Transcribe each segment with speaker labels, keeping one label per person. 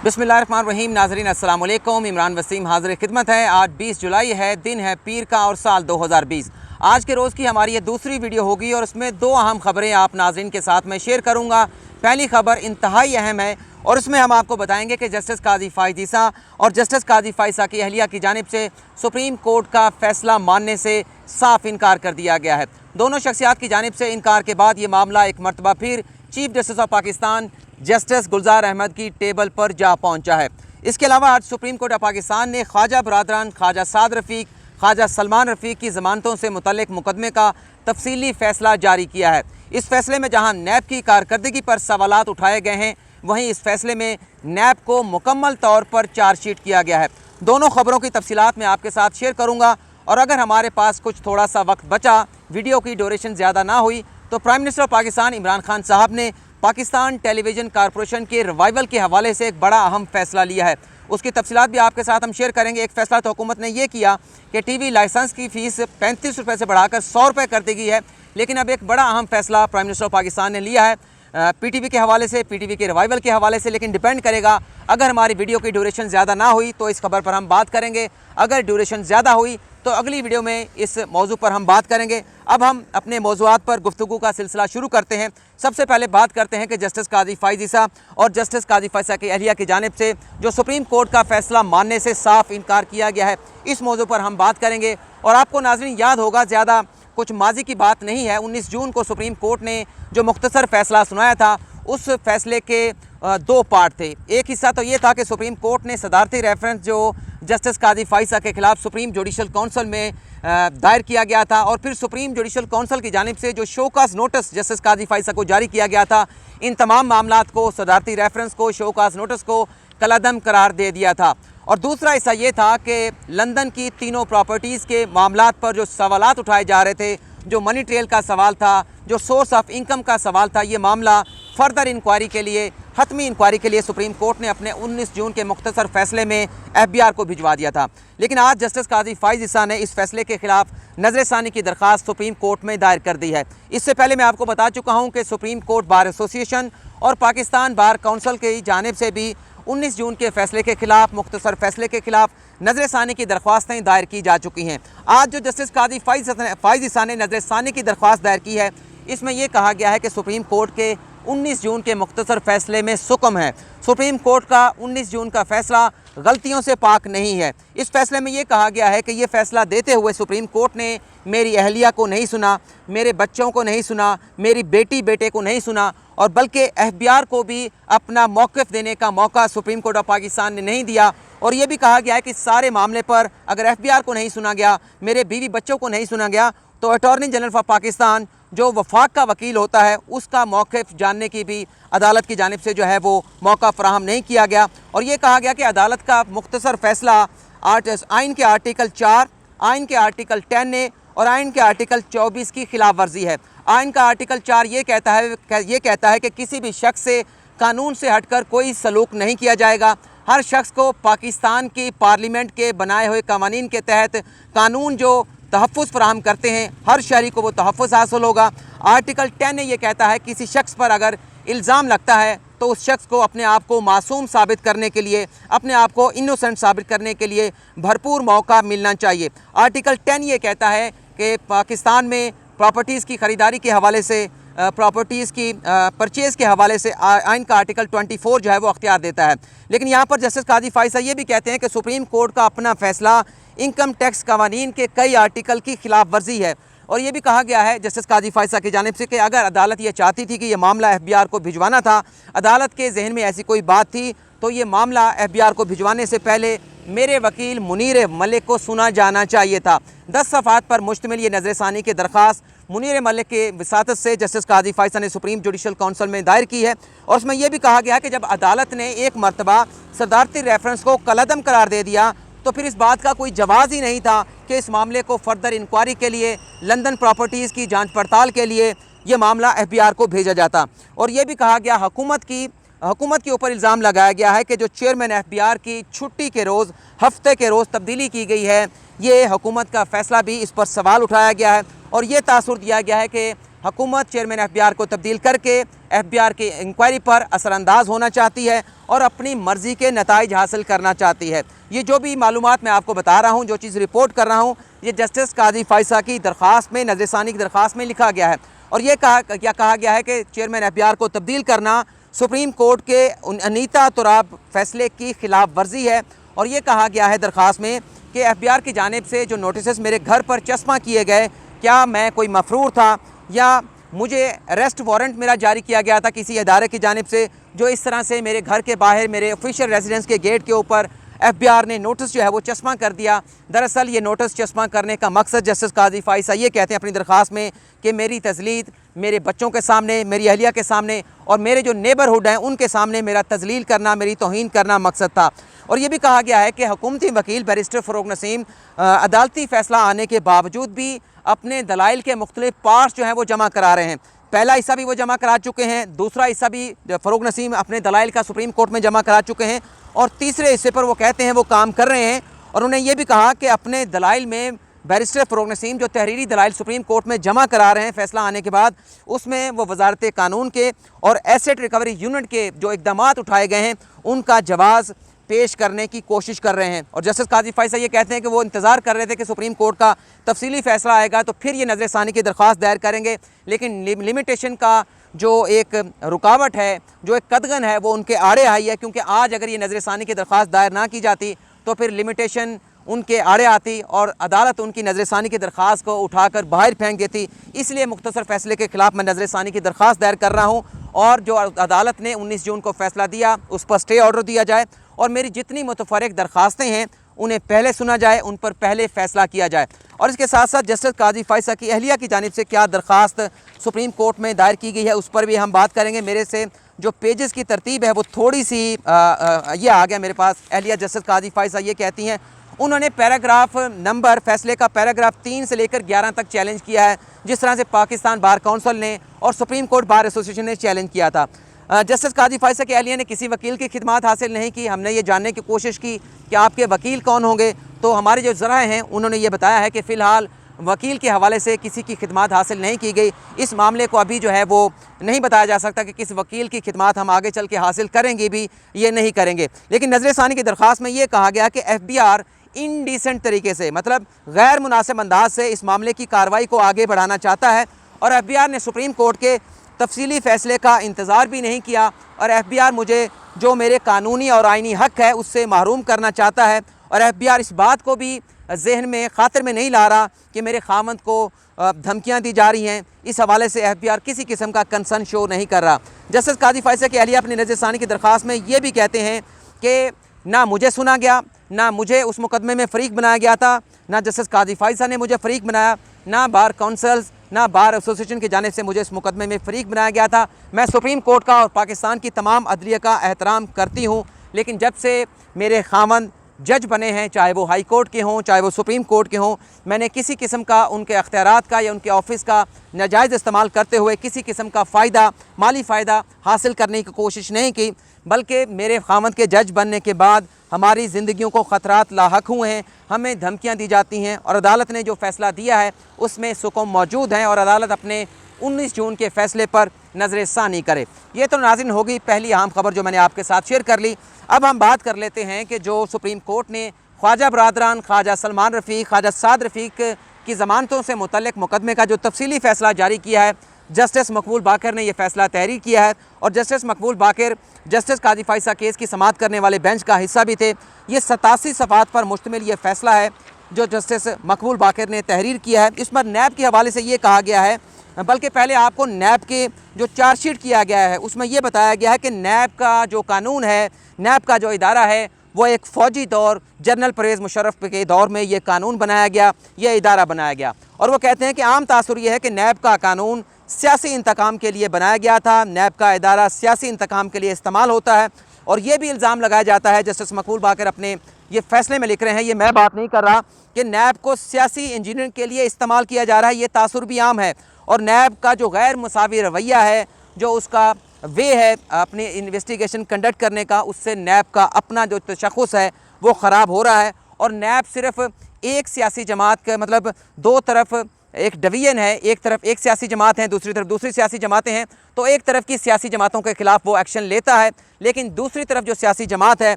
Speaker 1: बिस्मिल्लाहिर्रहमानिर्रहीम। नाज़रीन अस्सलाम वालेकुम। इमरान वसीम हाज़िर खिदमत है। आज 20 जुलाई है, दिन है पीर का और साल 2020। आज के रोज़ की हमारी ये दूसरी वीडियो होगी और उसमें दो अहम खबरें आप नाज़रीन के साथ में शेयर करूँगा। पहली खबर इंतहाई अहम है और उसमें हम आपको बताएंगे कि जस्टिस काज़ी फ़ाइज़ और जस्टिस काज़ी फ़ाइज़ की अहलिया की जानिब से सुप्रीम कोर्ट का फ़ैसला मानने से साफ इनकार कर दिया गया है। दोनों शख्सियात की जानिब से इनकार के बाद ये मामला एक मरतबा फिर chief justice of Pakistan justice Gulzar Ahmed की टेबल पर जा पहुंचा है। इसके अलावा आज सुप्रीम कोर्ट ऑफ पाकिस्तान ने ख्वाजा बरादरान ख्वाजा साद रफ़ीक, ख्वाजा सलमान रफ़ीक की ज़मानतों से मुतल्लिक मुकदमे का तफसीली फ़ैसला जारी किया है। इस फैसले में जहां नैब की कारकर्दगी पर सवालात उठाए गए हैं, वहीं इस फैसले में नैब को मुकम्मल तौर पर चार्जशीट किया गया है। दोनों खबरों की तफसीलात मैं आपके साथ शेयर करूँगा और अगर हमारे पास कुछ थोड़ा सा वक्त बचा, वीडियो की ड्यूरेशन ज़्यादा ना हुई, तो प्राइम मिनिस्टर पाकिस्तान इमरान खान साहब ने पाकिस्तान टेलीविज़न कॉरपोरेशन के रिवाइवल के हवाले से एक बड़ा अहम फ़ैसला लिया है। उसकी तफसीलात भी आपके साथ हम शेयर करेंगे। एक फ़ैसला तो हुकूमत ने यह किया कि टीवी लाइसेंस की फ़ीस 35 रुपये से बढ़ाकर 100 रुपये कर दी गई है, लेकिन अब एक बड़ा अहम फ़ैसला प्राइम मिनिस्टर पाकिस्तान ने लिया है पीटीवी के हवाले से, पीटीवी के रिवाइवल के हवाले से। लेकिन डिपेंड करेगा, अगर हमारी वीडियो की ड्यूरेशन ज़्यादा ना हुई तो इस खबर पर हम बात करेंगे, अगर ड्यूरेशन ज़्यादा हुई तो अगली वीडियो में इस मौजू पर हम बात करेंगे। अब हम अपने मौज़ूआत पर गुफ्तगू का सिलसिला शुरू करते हैं। सबसे पहले बात करते हैं कि जस्टिस काज़ी फ़ाइज़ और जस्टिस काज़ी फ़ाइज़ की अहलिया की जानिब से जो सुप्रीम कोर्ट का फ़ैसला मानने से साफ इनकार किया गया है, इस मौजू पर हम बात करेंगे। और आपको नाज़रीन याद होगा, ज़्यादा कुछ माजी की बात नहीं है। 19 जून को सुप्रीम कोर्ट ने जो मुख्तसर फ़ैसला सुनाया था, उस फैसले के दो पार्ट थे। एक हिस्सा तो ये था कि सुप्रीम कोर्ट ने सदारती रेफरेंस जो जस्टिस काज़ी फ़ाइज़ के ख़िलाफ़ सुप्रीम जुडिशल काउंसिल में दायर किया गया था, और फिर सुप्रीम जुडिशल काउंसिल की जानिब से जो शोकाज़ नोटिस जस्टिस काज़ी फ़ाइज़ को जारी किया गया था, इन तमाम मामलात को, सदारती रेफरेंस को, शोकाज़ नोटिस को कलादम करार दे दिया था। और दूसरा हिस्सा ये था कि लंदन की तीनों प्रॉपर्टीज़ के मामलात पर जो सवालात उठाए जा रहे थे, जो मनी ट्रेल का सवाल था, जो सोर्स ऑफ इनकम का सवाल था, ये मामला फर्दर इंक्वायरी के लिए, हतमी इंक्वायरी के लिए सुप्रीम कोर्ट ने अपने 19 जून के मुख्तसर फैसले में FBI को भिजवा दिया था। लेकिन आज जस्टिस काज़ी फ़ाइज़ ने इस फैसले के खिलाफ नज़रसानी की दरख्वास्त सुप्रीम कोर्ट में दायर कर दी है। इससे पहले मैं आपको बता चुका हूँ कि सुप्रीम कोर्ट बार एसोसिएशन और पाकिस्तान बार काउंसिल की जानिब से भी 19 जून के फैसले के खिलाफ, मुख्तसर फैसले के खिलाफ नज़रसानी की दरख्वास्तें दायर की जा चुकी हैं। आज जो जस्टिस काज़ी फ़ाइज़ ने नज़रसानी की दरख्वास्त दायर की है, इसमें यह कहा गया है कि सुप्रीम कोर्ट के 19 जून के मुख्तसर फैसले में सुकम है। सुप्रीम कोर्ट का 19 जून का फैसला गलतियों से पाक नहीं है। इस फैसले में ये कहा गया है कि ये फैसला देते हुए सुप्रीम कोर्ट ने मेरी अहलिया को नहीं सुना, मेरे बच्चों को नहीं सुना, मेरी बेटी बेटे को नहीं सुना, और बल्कि FBI को भी अपना मौक़िफ़ देने का मौका सुप्रीम कोर्ट ऑफ पाकिस्तान ने नहीं दिया। और ये भी कहा गया है कि सारे मामले पर अगर FBI को नहीं सुना गया, मेरे बीवी बच्चों को नहीं सुना गया, तो अटॉर्नी जनरल ऑफ पाकिस्तान जो वफाक का वकील होता है, उसका मौक़िफ़ जानने की भी अदालत की जानिब से जो है वो मौका फ़राहम नहीं किया गया। और ये कहा गया कि अदालत का मुख्तसर फ़ैसला आइन के आर्टिकल 4, आइन के आर्टिकल 10A और आइन के आर्टिकल 24 की खिलाफ वर्जी है। आइन का आर्टिकल 4 ये कहता है कि किसी भी शख्स से कानून से हटकर कोई सलूक नहीं किया जाएगा। हर शख्स को पाकिस्तान की पार्लियामेंट के बनाए हुए कवानीन के तहत कानून जो तहफ़्फ़ुज़ फ़राहम करते हैं, हर शहरी को वो तहफ़्फ़ुज़ हासिल होगा। आर्टिकल 10 ये कहता है किसी शख्स पर अगर इल्ज़ाम लगता है तो उस शख्स को अपने आप को मासूम साबित करने के लिए, अपने आप को इनोसेंट साबित करने के लिए भरपूर मौका मिलना चाहिए। आर्टिकल 10 ये कहता है कि पाकिस्तान में प्रॉपर्टीज़ की ख़रीदारी के हवाले से, प्रॉपर्टीज़ की परचेज़ के हवाले से आइन का आर्टिकल 24 जो है वो अख्तियार देता है। लेकिन यहाँ पर जस्टिस काज़ी फ़ाइज़ ये भी कहते हैं कि सुप्रीम कोर्ट का अपना फ़ैसला इनकम टैक्स कवानीन के कई आर्टिकल की खिलाफ वर्जी है। और ये भी कहा गया है जस्टिस काज़ी फ़ाइज़ की जानिब से कि अगर अदालत ये चाहती थी कि ये मामला FBI को भिजवाना था, अदालत के जहन में ऐसी कोई बात थी, तो ये मामला FBI को भिजवाने से पहले मेरे वकील मुनीर मलिक को सुना जाना चाहिए था। 10 सफ़हात पर मुश्तमिल ये नज़रसानी की दरख्वास्त मुनीर मलिक के विसातत से जस्टिस काज़ी फ़ाइज़ ने सुप्रीम जुडिशल काउंसिल में दायर की है। और उसमें यह भी कहा गया कि जब अदालत ने एक मरतबा सदारती रेफरेंस को कलअदम करार दे दिया, तो फिर इस बात का कोई जवाज़ ही नहीं था कि इस मामले को फर्दर इंक्वायरी के लिए, लंदन प्रॉपर्टीज़ की जांच पड़ताल के लिए ये मामला FBI को भेजा जाता। और ये भी कहा गया, हुकूमत के ऊपर इल्ज़ाम लगाया गया है कि जो चेयरमैन FBI की छुट्टी के रोज़, हफ्ते के रोज़ तब्दीली की गई है, ये हुकूमत का फ़ैसला भी इस पर सवाल उठाया गया है। और ये तासुर दिया गया है कि हुकूमत चेयरमैन FBI को तब्दील करके FBI की इंक्वायरी पर असरअंदाज होना चाहती है और अपनी मर्ज़ी के नताइज हासिल करना चाहती है। ये जो भी मालूमात मैं आपको बता रहा हूँ, जो चीज़ रिपोर्ट कर रहा हूँ, ये जस्टिस काजी फ़ाइज़ की दरख्वास्त में, नज़रसानी की दरख्वास्त में लिखा गया है। और ये कहा गया है कि चेयरमैन FBI को तब्दील करना सुप्रीम कोर्ट के अनीता तुराब फैसले की खिलाफ वर्जी है। और ये कहा गया है दरख्वास्त में कि FBI की जानिब से जो नोटिस मेरे घर पर चस्पा किए गए, क्या मैं कोई मफरूर था या मुझे अरेस्ट वारंट मेरा जारी किया गया था किसी इदारे की जानिब से, जो इस तरह से मेरे घर के बाहर मेरे ऑफिशियल रेजिडेंस के गेट के ऊपर FBI ने नोटिस जो है वो चस्पा कर दिया। दरअसल ये नोटिस चस्पा करने का मकसद जस्टिस काजी फ़ाइज़ ये कहते हैं अपनी दरख्वास्त में कि मेरी तज़लील मेरे बच्चों के सामने, मेरी अहलिया के सामने और मेरे जो नेबरहुड हैं उनके सामने मेरा तज़लील करना, मेरी तौहीन करना मकसद था। और ये भी कहा गया है कि हुकूमती वकील बैरिस्टर फ़ारूक नसीम अदालती फ़ैसला आने के बावजूद भी अपने दलाइल के मुख्तलिफ पार्ट्स जो हैं वो जमा करा रहे हैं। पहला हिस्सा भी वो जमा करा चुके हैं, दूसरा हिस्सा भी फ़ारूक नसीम अपने दलाइल का सुप्रीम कोर्ट में जमा करा चुके हैं और तीसरे हिस्से पर वो कहते हैं वो काम कर रहे हैं। और उन्हें ये भी कहा कि अपने दलाइल में बैरिस्टर फ़ारूक नसीम जो तहरीरी दलाइल सुप्रीम कोर्ट में जमा करा रहे हैं फ़ैसला आने के बाद, उसमें वो वजारत कानून के और एसेट रिकवरी यूनिट के जो इक़दाम उठाए गए हैं उनका जवाज़ पेश करने की कोशिश कर रहे हैं। और जस्टिस काजी फ़ाइज़ ये कहते हैं कि वो इंतज़ार कर रहे थे कि सुप्रीम कोर्ट का तफसीली फ़ैसला आएगा तो फिर ये नज़रसानी की दरख्वास्त दायर करेंगे, लेकिन लिमिटेशन का जो एक रुकावट है, जो एक कदगन है, वो उनके आड़े आई है। क्योंकि आज अगर ये नज़रसानी की दरख्वास्त दायर ना की जाती तो फिर लिमिटेशन उनके आड़े आती और अदालत उनकी नज़रसानी की दरख्वास्त को उठाकर बाहर फेंक देती। इसलिए मुख्तसर फ़ैसले के ख़िलाफ़ मैं नज़रसानी की दरख्वास्त दायर कर रहा हूँ और जो अदालत ने 19 जून को फ़ैसला दिया उस पर स्टे ऑर्डर दिया जाए और मेरी जितनी मुतफ़र्रिक़ दरख्वास्तें हैं उन्हें पहले सुना जाए, उन पर पहले फ़ैसला किया जाए। और इसके साथ साथ जस्टिस काजी फ़ाइज़ की अहलिया की जानिब से क्या दरख्वास्त सुप्रीम कोर्ट में दायर की गई है उस पर भी हम बात करेंगे। मेरे से जो पेजेस की तरतीब है वो थोड़ी सी ये आ गया मेरे पास। अहलिया जस्टिस काजी फ़ाइज़ ये कहती हैं, उन्होंने पैराग्राफ नंबर फ़ैसले का पैराग्राफ 3 से लेकर 11 तक चैलेंज किया है, जिस तरह से पाकिस्तान बार काउंसिल ने और सुप्रीम कोर्ट बार एसोसिएशन ने चैलेंज किया था। जस्टिस काजी फ़ाइज़ के अहलिया ने किसी वकील की खिदमत हासिल नहीं की। हमने ये जानने की कोशिश की कि आपके वकील कौन होंगे, तो हमारे जो ज़राए हैं उन्होंने ये बताया है कि फ़िलहाल वकील के हवाले से किसी की खिदमत हासिल नहीं की गई। इस मामले को अभी जो है वो नहीं बताया जा सकता कि किस वकील की खिदमत हम आगे चल के हासिल करेंगे भी ये नहीं करेंगे। लेकिन नज़रसानी की दरख्वास्त में ये कहा गया कि FBI इनडिसेंट तरीके से, मतलब गैर मुनासिब अंदाज से इस मामले की कार्रवाई को आगे बढ़ाना चाहता है और FBI ने सुप्रीम कोर्ट के तफसीली फ़ैसले का इंतज़ार भी नहीं किया और FBI मुझे जो मेरे कानूनी और आइनी हक़ है उससे महरूम करना चाहता है। और FBI इस बात को भी जहन में ख़ातिर में नहीं ला रहा कि मेरे खामद को धमकियाँ दी जा रही हैं। इस हवाले से FBI किसी किस्म का कंसर्न शो नहीं कर रहा। जस्टिस काजी फ़ाइज़ के अहलिया अपनी नज़रसानी की दरख्वास्त में ये भी कहते हैं कि ना मुझे सुना गया, ना मुझे उस मुकदमे में फ़रीक बनाया गया था, ना जस्टिस काजी फ़ाइज़ ने मुझे फ़रीक बनाया, ना बार काउंसिल्स ना बार एसोसिएशन की जानिब से मुझे इस मुकदमे में फ़रीक बनाया गया था। मैं सुप्रीम कोर्ट का और पाकिस्तान की तमाम अदलिया का एहतराम करती हूँ, लेकिन जब से मेरे खामन जज बने हैं, चाहे वो हाई कोर्ट के हों चाहे वो सुप्रीम कोर्ट के हों, मैंने किसी किस्म का उनके अख्तियारात का या उनके ऑफिस का नाजायज़ इस्तेमाल करते हुए किसी किस्म का फ़ायदा, माली फ़ायदा हासिल करने की कोशिश नहीं की, बल्कि मेरे खामद के जज बनने के बाद हमारी ज़िंदगियों को ख़तरात लाहक हुए हैं, हमें धमकियाँ दी जाती हैं और अदालत ने जो फ़ैसला दिया है उसमें सुकून मौजूद हैं और अदालत अपने 19 जून के फ़ैसले पर नज़रसानी करे। ये तो नाज़रीन होगी पहली अहम ख़बर जो मैंने आपके साथ शेयर कर ली। अब हम बात कर लेते हैं कि जो सुप्रीम कोर्ट ने ख्वाजा बरादरान, ख्वाजा सलमान रफ़ीक, ख्वाजा साद रफ़ीक की ज़मानतों से मुतल्लिक़ मुकदमे का जो तफसीली फ़ैसला जारी किया है, जस्टिस मकबूल बाकर ने यह फ़ैसला तहरीर किया है और जस्टिस मकबूल बाकर जस्टिस काजी फ़ाइज़ केस की समाअत करने वाले बेंच का हिस्सा भी थे। ये 87 सफ़ात पर मुश्तमिल ये फ़ैसला है जो जस्टिस मकबूल बाकर ने तहरीर किया है। इस पर नैब के हवाले से ये कहा गया है, बल्कि पहले आपको नैब के जो चार्जशीट किया गया है उसमें यह बताया गया है कि नैब का जो कानून है, नैब का जो इदारा है, वो एक फ़ौजी दौर जनरल परवेज़ मुशर्रफ के दौर में ये कानून बनाया गया, यह इदारा बनाया गया। और वो कहते हैं कि आम तासुर ये है कि नैब का कानून सियासी इंतकाम के लिए बनाया गया था, नैब का इदारा सियासी इंतकाम के लिए इस्तेमाल होता है। और ये भी इल्ज़ाम लगाया जाता है, जस्टिस मकबूल बाकर अपने ये फ़ैसले में लिख रहे हैं, ये मैं बात नहीं कर रहा, कि नैब को सियासी इंजीनियरिंग के लिए इस्तेमाल किया जा रहा है, ये तासुर भी आम है। और नैब का जो गैर मुसावी रवैया है, जो उसका वे है अपनी इन्वेस्टिगेशन कंडक्ट करने का, उससे नैब का अपना जो तशख़्ख़ुस है वो ख़राब हो रहा है। और नैब सिर्फ़ एक सियासी जमात का, मतलब दो तरफ एक डिवीजन है, एक तरफ एक सियासी जमात है, दूसरी तरफ दूसरी सियासी जमातें हैं, तो एक तरफ की सियासी जमातों के ख़िलाफ़ वो एक्शन लेता है, लेकिन दूसरी तरफ जो सियासी जमात है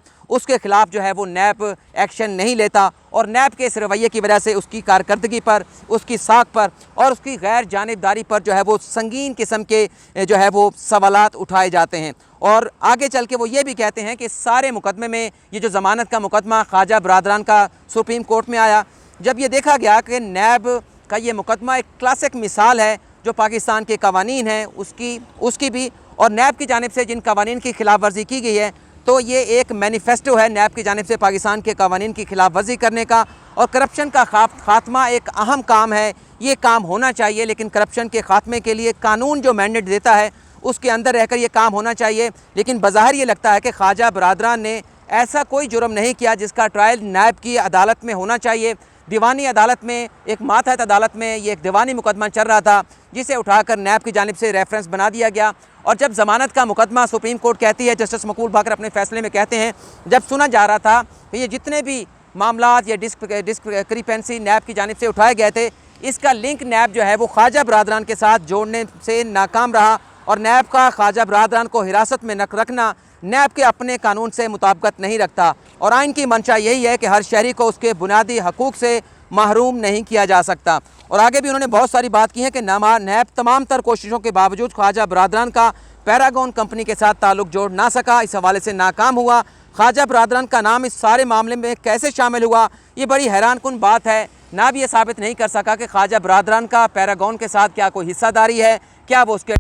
Speaker 1: उसके ख़िलाफ़ जो है वो नैब एक्शन नहीं लेता। और नैब के इस रवैये की वजह से उसकी कारकर्दगी पर, उसकी साख पर और उसकी गैर जानिबदारी पर जो है वो संगीन किस्म के जो है वो सवालात उठाए जाते हैं। और आगे चल के वो ये भी कहते हैं कि सारे मुकदमे में ये जो ज़मानत का मुकदमा ख्वाजा बरदरान का सुप्रीम कोर्ट में आया, जब ये देखा गया कि नैब का ये मुकदमा एक क्लासिक मिसाल है जो पाकिस्तान के कवानीन हैं उसकी भी, और नैब की जानिब से जिन कवानीन की खिलाफ वर्जी की गई है, तो ये एक मैनिफेस्टो है नैब की जानिब से पाकिस्तान के कवानीन की खिलाफ वर्जी करने का। और करप्शन का खात्मा एक अहम काम है, ये काम होना चाहिए, लेकिन करप्शन के खात्मे के लिए कानून जो मैंडेट देता है उसके अंदर रहकर ये काम होना चाहिए। लेकिन बज़ाहिर ये लगता है कि ख्वाजा बरदरान ने ऐसा कोई जुर्म नहीं किया जिसका ट्रायल नैब की अदालत में होना चाहिए। दीवानी अदालत में, एक मातहत अदालत में ये एक दीवानी मुकदमा चल रहा था जिसे उठाकर नैब की जानिब से रेफरेंस बना दिया गया। और जब ज़मानत का मुकदमा सुप्रीम कोर्ट कहती है, जस्टिस मकबूल बाकर अपने फ़ैसले में कहते हैं, जब सुना जा रहा था कि ये जितने भी मामलात या डिस्क्रिपेंसी नैब की जानिब से उठाए गए थे, इसका लिंक नैब जो है वो ख्वाजा बरदरान के साथ जोड़ने से नाकाम रहा। और नैब का ख्वाजा बरदरान को हिरासत में रखना नैब के अपने कानून से मुताबिकत नहीं रखता, और आइन की मंशा यही है कि हर शहरी को उसके बुनियादी हकूक़ से महरूम नहीं किया जा सकता। और आगे भी उन्होंने बहुत सारी बात की है कि नैब तमाम तर कोशिशों के बावजूद ख्वाजा बरदरान का पैरागॉन कंपनी के साथ ताल्लुक़ जोड़ ना सका, इस हवाले से नाकाम हुआ। ख्वाजा बरदरान का नाम इस सारे मामले में कैसे शामिल हुआ, ये बड़ी हैरान कुन बात है। ना भी ये साबित नहीं कर सका कि ख्वाजा बरदरान का पैरागॉन के साथ क्या कोई हिस्सादारी है, क्या वो उसके